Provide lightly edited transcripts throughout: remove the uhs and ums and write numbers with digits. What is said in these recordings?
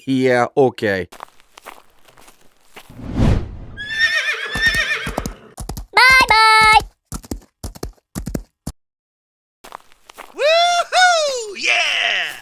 Yeah, okay. Bye-bye! Woohoo! Yeah!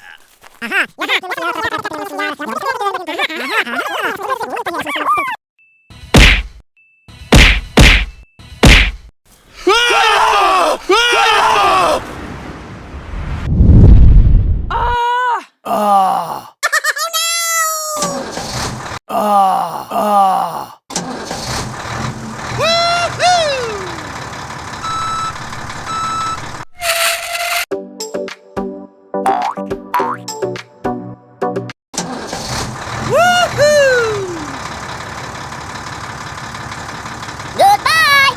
Goodbye!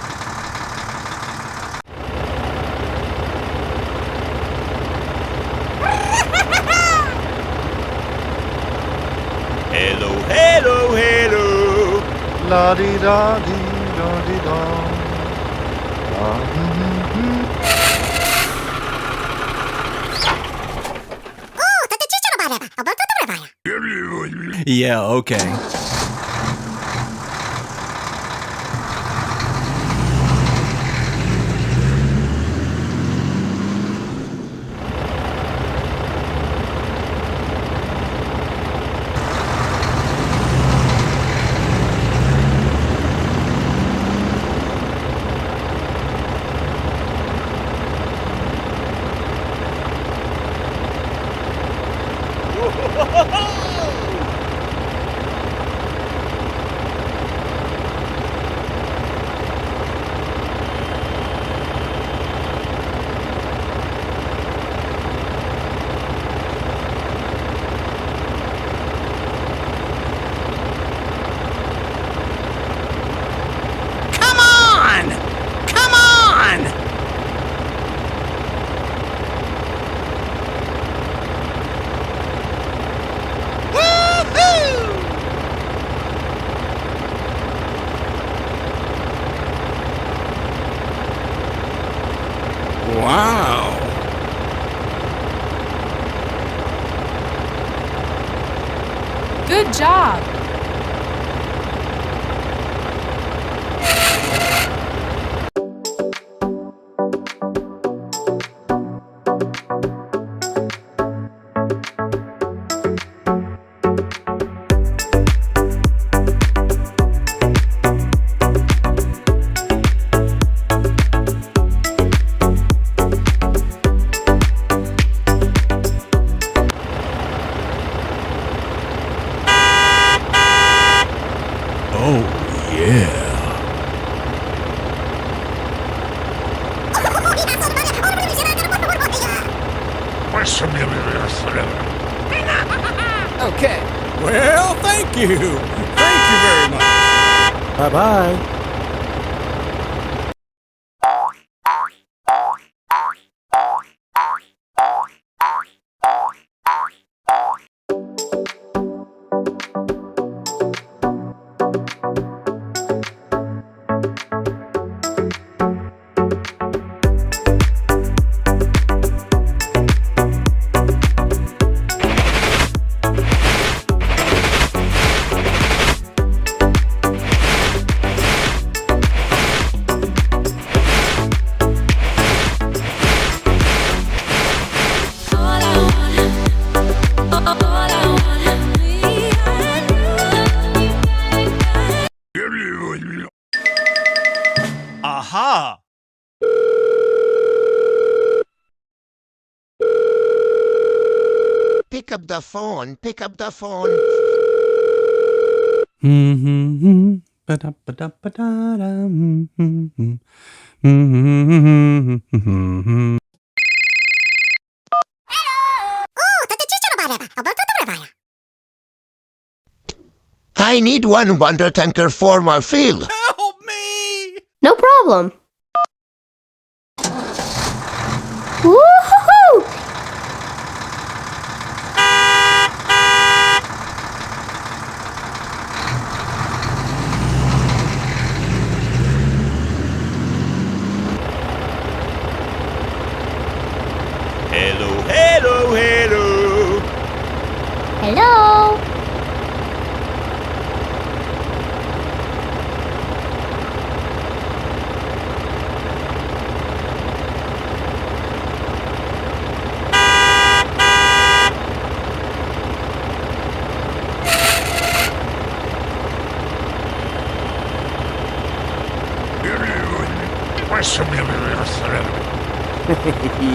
Hello, hello, hello. La di da di da di da. Yeah, okay. Come on! Come on! Woohoo! Wow. Good job. Oh, yeah. Okay. Well, thank you. Thank you very much. Bye-bye. Aha! Pick up the phone. Pick up the phone. I need one water tanker for my field. Help me! No problem. Woo-hoo-hoo! Hello, hello, hello.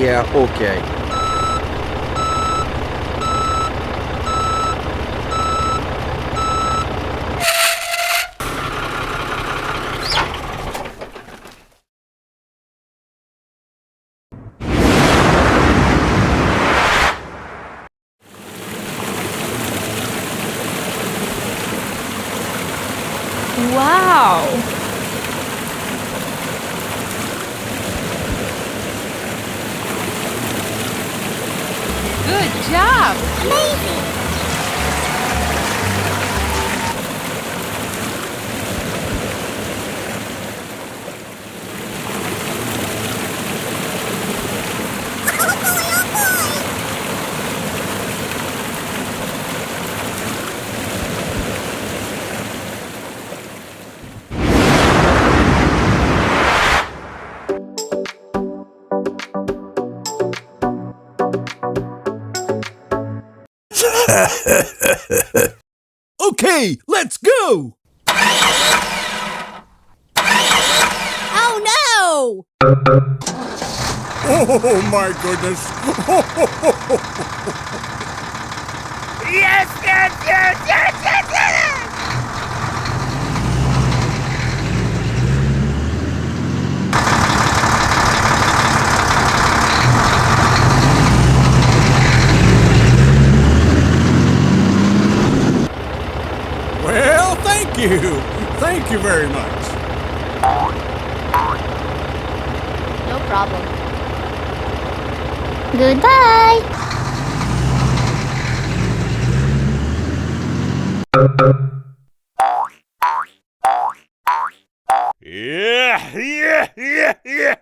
Yeah, okay. Wow. Good job. Okay, let's go! Oh no! Oh my goodness! Yes, yes, yes, yes, yes, yes! Well, thank you. Thank you very much. No problem. Goodbye! Yeah, yeah, yeah, yeah!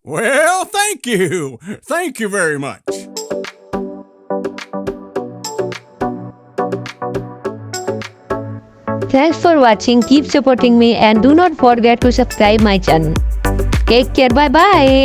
Well, thank you. Thank you very much. Thanks for watching. Keep supporting me and do not forget to subscribe my channel. Take care. Bye bye.